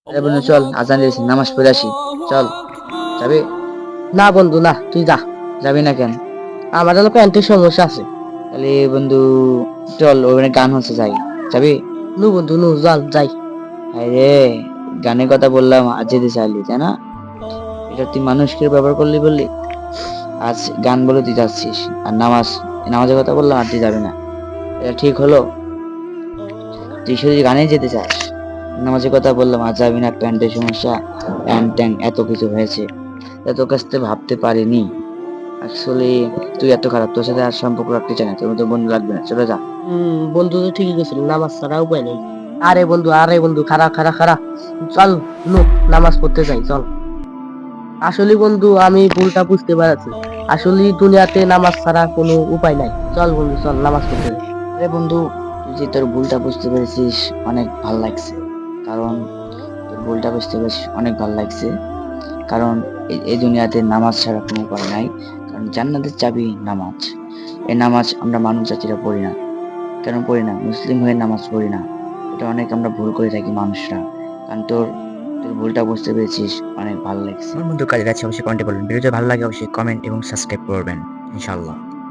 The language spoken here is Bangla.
আরে বন্ধু চল, আজান দিয়েছি, নামাজ পড়ে আসি। চল, যাবি? না বন্ধু না, তুই যা। যাবি না কেন? আমার হলো প্যান্টের সমস্যা আছে। তাহলে বন্ধু চল, ওখানে গান হচ্ছে, যাই। যাবি? নু বন্ধু নু, চল যাই। আরে গানের কথা বললাম, আজ যেতে চাইলি তাই না? এটা তুই মানুষকে ব্যবহার করলি বললি, আজ গান বলে তুই যাচ্ছিস, আর নামাজের কথা বললাম আর তুই যাবি না। এটা ঠিক হলো? তুই শুধু গানে যেতে চাস, নামাজের কথা বললাম আর যাবি না, প্যান্টের সমস্যা, প্যান্ট ট্যাং এত কিছু হয়েছে, এত কাছ থেকে ভাবতে পারিনি। আসলে তুই এত খারাপ, তোর সাথে আর সম্পর্ক রাখতে চাই না, তোর মতো বন্ধু লাগবে না, চলে যা। বন্ধু তো ঠিকই গেছিল, নামাজ ছাড়া উপায় নেই। আরে বন্ধু খারা খারা খারা, চল নু, নামাজ পড়তে যাই চল। আসলে বন্ধু আমি ভুলটা বুঝতে পারছি। আসলে দুনিয়াতে নামাজ ছাড়া কোনো উপায় নাই। চল বন্ধু চল, নামাজ পড়তে যাই। আরে বন্ধু, তুই যে তোর ভুলটা বুঝতে পেরেছিস, অনেক ভাল লাগছে। কারণ তোর ভুলটা বুঝতে পেরেছিস, অনেক ভাল লাগছে। কারণ এই দুনিয়াতে নামাজ ছাড়া কোনো উপায় নাই। কারণ জান্নাতের চাবি নামাজ। এই নামাজ আমরা মানব জাতিরা পড়ি না। কেন পড়ি না? মুসলিম হয়ে নামাজ পড়ি না। এটা অনেক আমরা ভুল করে থাকি মানুষরা। কারণ তোর তোর ভুলটা বুঝতে পেরেছিস, অনেক ভালো লাগছে। আমার বন্ধু কাজের আছে, অবশ্যই কমেন্টে বলবেন। ভিডিও যদি ভালো লাগে অবশ্যই কমেন্ট এবং সাবস্ক্রাইব করবেন, ইনশাল্লাহ।